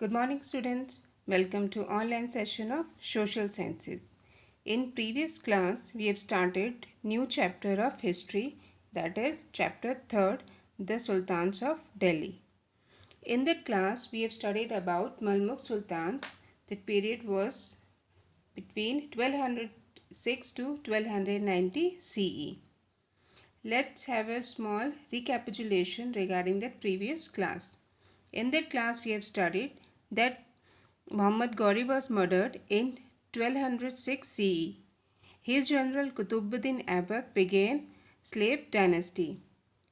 Good morning, students. Welcome to online session of Social Sciences. In previous class, we have started new chapter of history, that is chapter 3rd, the Sultans of Delhi. In that class, we have studied about Mamluk Sultans. That period was between 1206 to 1290 CE. Let's have a small recapitulation regarding that previous class. In that class, we have studied that Muhammad Ghori was murdered in 1206 CE. His general Qutbuddin Aibak began slave dynasty.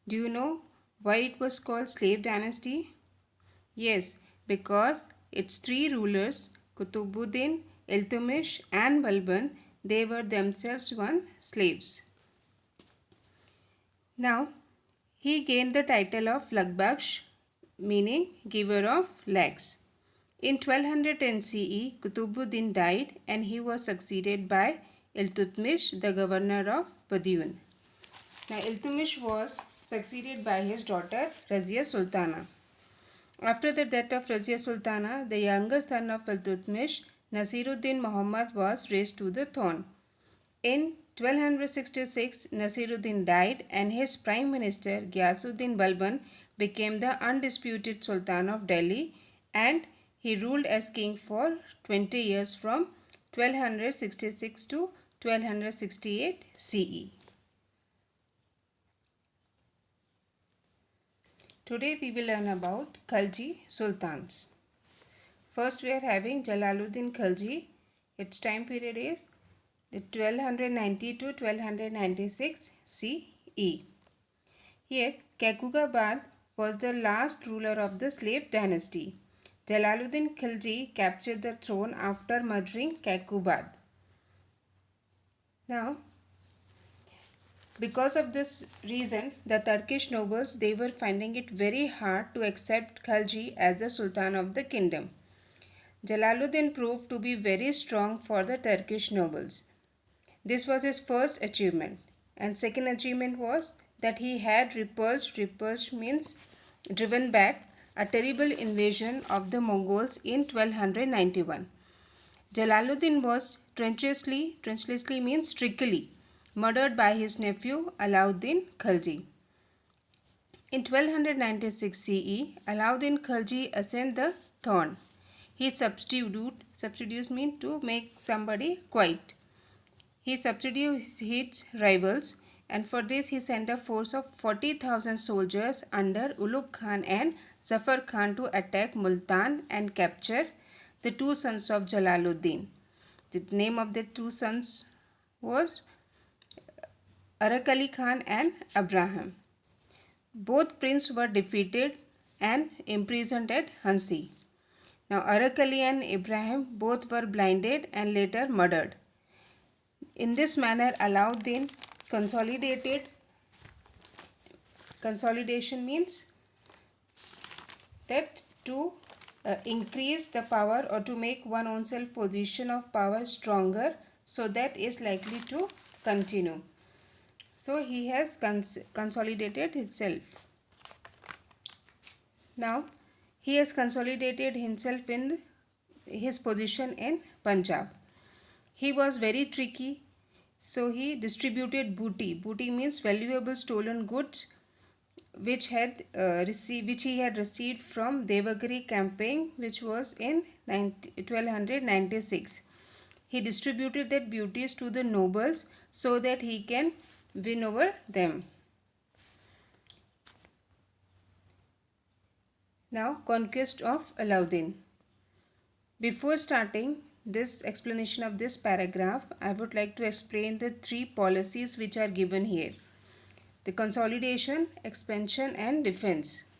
Do you know why it was called slave dynasty? Yes, because its three rulers, Qutbuddin, Iltutmish and Balban, they were themselves one slaves. Now, he gained the title of Lagbaksh, meaning giver of legs. In 1210 CE, Qutbuddin died and he was succeeded by Iltutmish, the governor of Badiun. Now, Iltutmish was succeeded by his daughter Razia Sultana. After the death of Razia Sultana, the younger son of Iltutmish, Nasiruddin Muhammad, was raised to the throne. In 1266, Nasiruddin died and his prime minister Ghiyasuddin Balban became the undisputed Sultan of Delhi, and he ruled as king for 20 years from 1266 to 1268 CE. Today we will learn about Khalji Sultans. First we are having Jalaluddin Khalji. Its time period is 1290 to 1296 CE. Here, Kekugabad was the last ruler of the slave dynasty. Jalaluddin Khilji captured the throne after murdering Kekubad. Now, because of this reason, the Turkish nobles, they were finding it very hard to accept Khalji as the Sultan of the kingdom. Jalaluddin proved to be very strong for the Turkish nobles. This was his first achievement, and second achievement was that he had repulsed means driven back, a terrible invasion of the Mongols in 1291. Jalaluddin was treacherously means trickily, murdered by his nephew Alauddin Khalji. In 1296 CE, Alauddin Khalji ascended the throne. He substitutes mean to make somebody quiet. He subdued his rivals, and for this he sent a force of 40,000 soldiers under Ulugh Khan and Zafar Khan to attack Multan and capture the two sons of Jalaluddin. The name of the two sons was Arakali Khan and Abraham. Both princes were defeated and imprisoned at Hansi. Now Arakali and Ibrahim both were blinded and later murdered. In this manner, Alauddin consolidation means that to increase the power or to make one own self position of power stronger, so that is likely to continue. So he has consolidated himself. Now he has consolidated himself in his position in Punjab. He was very tricky, so he distributed booty. Booty means valuable stolen goods, which he had received from Devagiri campaign, which was in 1296. He distributed that booties to the nobles so that he can win over them. Now, conquest of Alauddin. Before starting this explanation of this paragraph, I would like to explain the three policies which are given here: the consolidation, expansion and defense.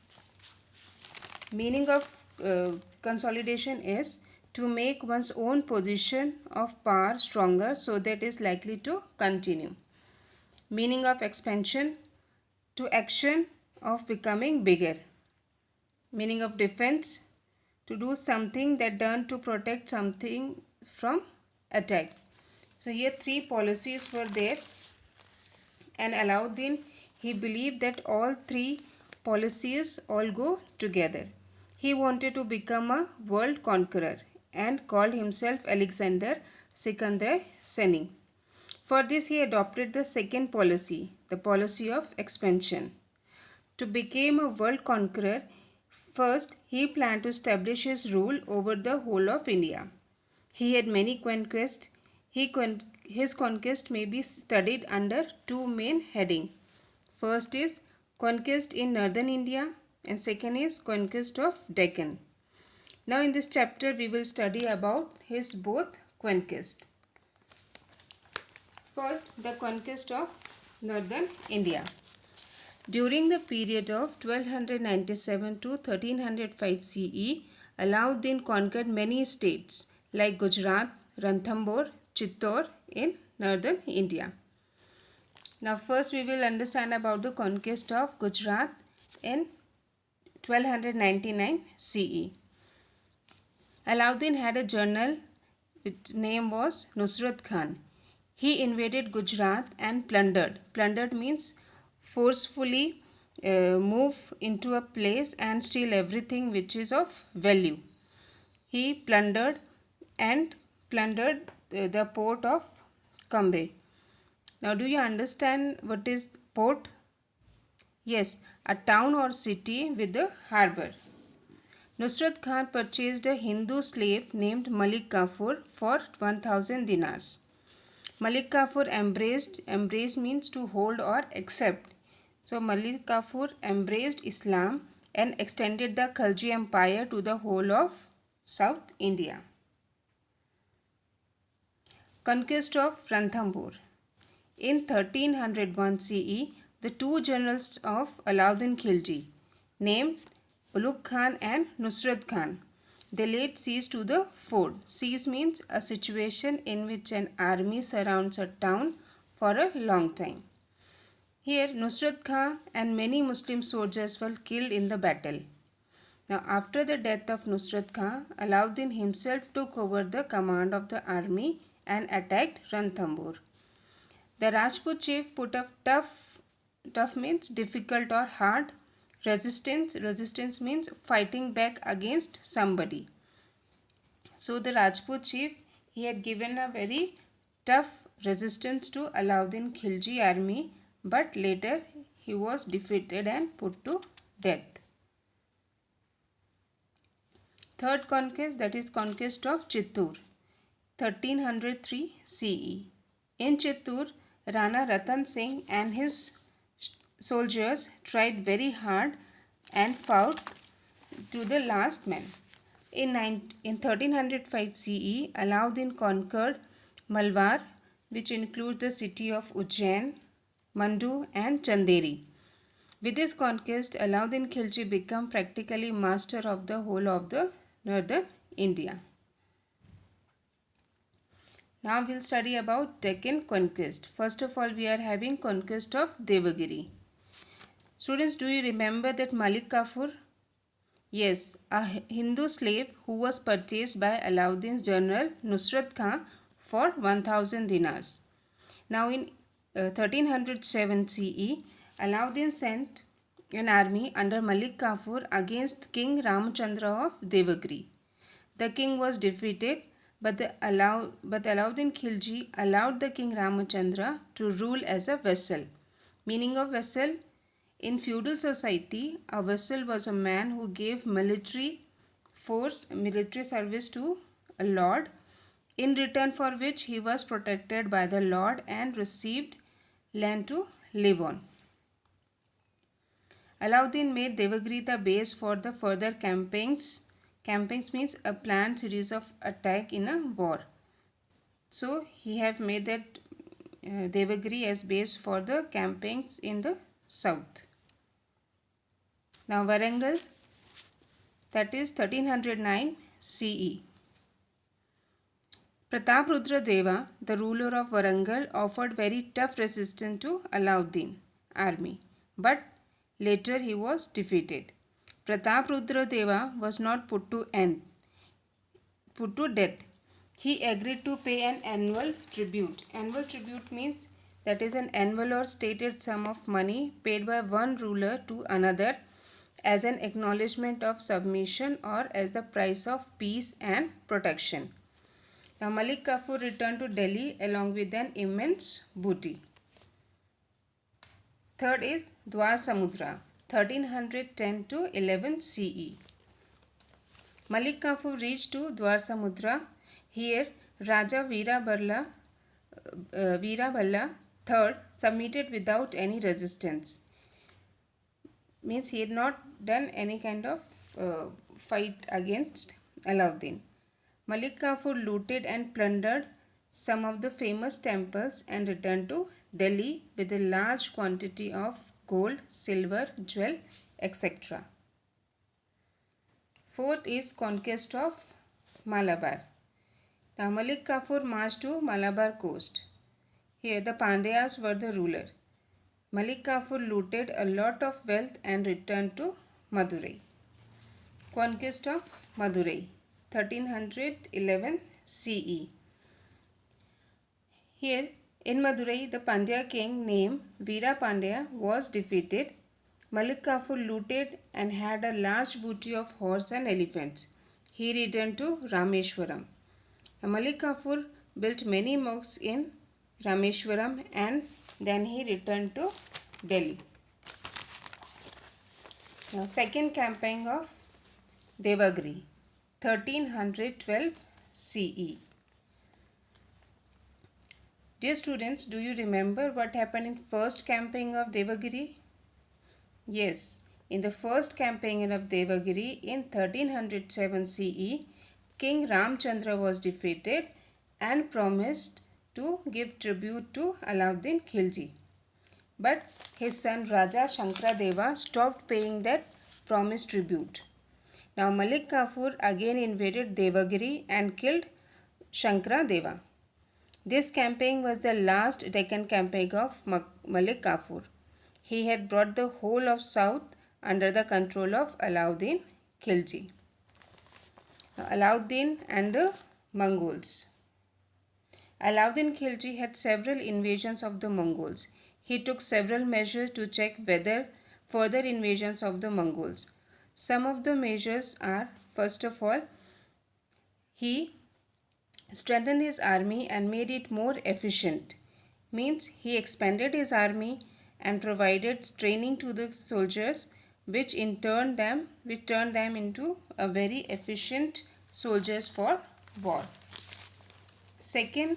Meaning of consolidation is to make one's own position of power stronger so that is likely to continue. Meaning of expansion, to action of becoming bigger. Meaning of defense, to do something that done to protect something from attack. So here three policies were there, and Alauddin, he believed that all three policies all go together. He wanted to become a world conqueror and called himself Alexander Sikandar Seni. For this, he adopted the second policy, the policy of expansion. To become a world conqueror, first he planned to establish his rule over the whole of India. He had many conquests. His conquest may be studied under two main headings. First is conquest in northern India and second is conquest of Deccan. Now in this chapter we will study about his both conquest. First, the conquest of northern India. During the period of 1297 to 1305 CE, Alauddin conquered many states like Gujarat, Ranthambore, Chittor in northern India. Now first we will understand about the conquest of Gujarat in 1299 CE. Alauddin had a general its name was Nusrat Khan. He invaded Gujarat and plundered. Plundered means forcefully move into a place and steal everything which is of value. He plundered the port of Kambe. Now do you understand what is port? Yes, a town or city with a harbour. Nusrat Khan purchased a Hindu slave named Malik Kafur for 1000 dinars. Malik Kafur embraced means to hold or accept. So Malik Kafur embraced Islam and extended the Khalji Empire to the whole of South India. Conquest of Ranthambore. In 1301 CE, the two generals of Alauddin Khilji, named Ulugh Khan and Nusrat Khan, they laid siege to the fort. Siege means a situation in which an army surrounds a town for a long time. Here, Nusrat Khan and many Muslim soldiers were killed in the battle. Now, after the death of Nusrat Khan, Alauddin himself took over the command of the army and attacked Ranthambore. The Rajput chief put up tough means difficult or hard, resistance means fighting back against somebody. So the Rajput chief, he had given a very tough resistance to Alauddin Khilji army, but later he was defeated and put to death. Third conquest, that is conquest of Chittor, 1303 CE. In Chittor, Rana Ratan Singh and his soldiers tried very hard and fought to the last man. In 1305 CE, Alauddin conquered Malwar, which includes the city of Ujjain, Mandu and Chanderi. With this conquest, Alauddin Khilji became practically master of the whole of the northern India. Now we will study about Deccan conquest. First of all, we are having conquest of Devagiri. Students, do you remember that Malik Kafur? Yes, a Hindu slave who was purchased by Alauddin's general Nusrat Khan for 1000 dinars. Now in 1307 CE, Alauddin sent an army under Malik Kafur against King Ramchandra of Devagiri. The king was defeated, but Alauddin Khilji allowed the King Ramchandra to rule as a vassal. Meaning of vassal? In feudal society, a vassal was a man who gave military service to a lord, in return for which he was protected by the lord and received land to live on. Alauddin made Devagiri the base for the further campaigns. Campaigns means a planned series of attack in a war. So he have made that Devagiri as base for the campaigns in the south. Now Warangal, that is 1309 CE. Prataprudra Deva, the ruler of Warangal, offered very tough resistance to Alauddin army, but later he was defeated. Prataprudra Deva was not put to death. He agreed to pay an annual tribute. Annual tribute means that is an annual or stated sum of money paid by one ruler to another as an acknowledgement of submission or as the price of peace and protection. Now Malik Kafur returned to Delhi along with an immense booty. Third is Dwar Samudra, 1310 to 11 CE. Malik Kafur reached to Dwar Samudra. Here Raja Veeraballa III submitted without any resistance. Means he had not done any kind of fight against Alauddin. Malik Kafur looted and plundered some of the famous temples and returned to Delhi with a large quantity of gold, silver, jewel, etc. Fourth is conquest of Malabar. Now Malik Kafur marched to Malabar coast. Here the Pandyas were the ruler. Malik Kafur looted a lot of wealth and returned to Madurai. Conquest of Madurai, 1311 CE. Here in Madurai, the Pandya king named Veera Pandya was defeated. Malik Kafur looted and had a large booty of horse and elephants. He returned to Rameshwaram. Malik Kafur built many mosques in Rameshwaram and then he returned to Delhi. Now, second campaign of Devagiri, 1312 CE. Dear students, do you remember what happened in first campaign of Devagiri? Yes, in the first campaign of Devagiri in 1307 CE, King Ramchandra was defeated and promised to give tribute to Alauddin Khilji. But his son Raja Shankradeva stopped paying that promised tribute. Now Malik Kafur again invaded Devagiri and killed Shankradeva. This campaign was the last Deccan campaign of Malik Kafur. He had brought the whole of south under the control of Alauddin Khilji. Now, Alauddin and the Mongols. Alauddin Khilji had several invasions of the Mongols. He took several measures to check whether further invasions of the Mongols. Some of the measures are, first of all, he strengthened his army and made it more efficient. Means he expanded his army and provided training to the soldiers, which turned them into a very efficient soldiers for war. Second,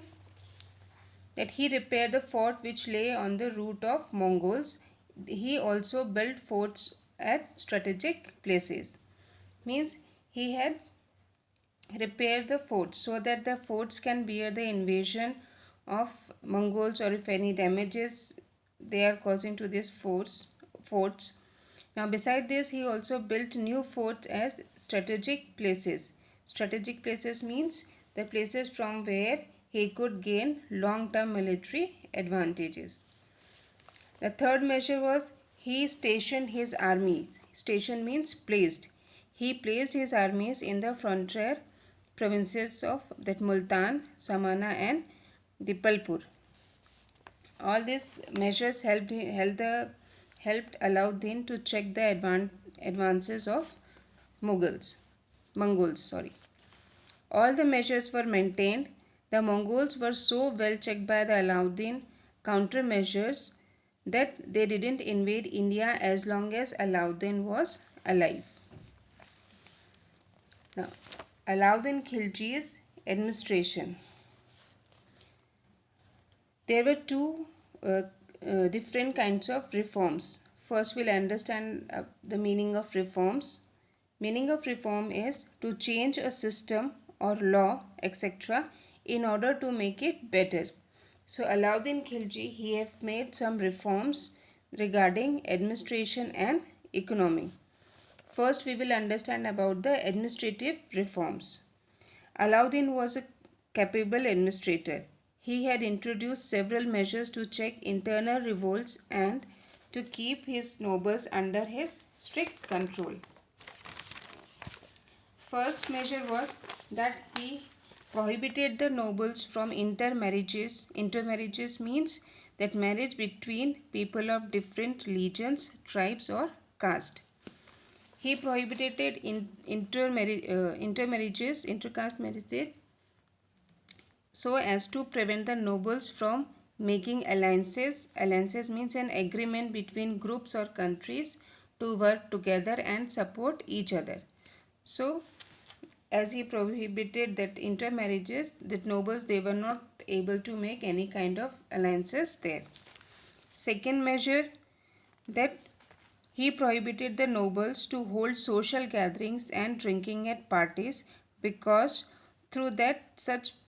that he repaired the fort which lay on the route of Mongols. He also built forts at strategic places. Means he had repaired the forts so that the forts can bear the invasion of Mongols, or if any damages they are causing to these forts. Now beside this, he also built new forts as strategic places. Strategic places means the places from where he could gain long-term military advantages. The third measure was he stationed his armies. Station means placed. He placed his armies in the frontier provinces of that Multan, Samana and Dipalpur. All these measures helped Alauddin to check the advances of Mongols. All the measures were maintained. The Mongols were so well checked by the Alauddin countermeasures that they didn't invade India as long as Alauddin was alive. Now, Alauddin Khilji's administration. There were two different kinds of reforms. First, we'll understand the meaning of reforms. Meaning of reform is to change a system or law, etc., in order to make it better. So, Alauddin Khilji, he have made some reforms regarding administration and economy. First, we will understand about the administrative reforms. Alauddin was a capable administrator. He had introduced several measures to check internal revolts and to keep his nobles under his strict control. First measure was that he prohibited the nobles from intermarriages. Intermarriages means that marriage between people of different religions, tribes or caste. He prohibited intermarriages, intercaste marriages, so as to prevent the nobles from making alliances. Alliances means an agreement between groups or countries to work together and support each other. So, as he prohibited that intermarriages, that nobles, they were not able to make any kind of alliances there. Second measure, that he prohibited the nobles to hold social gatherings and drinking at parties, because through that such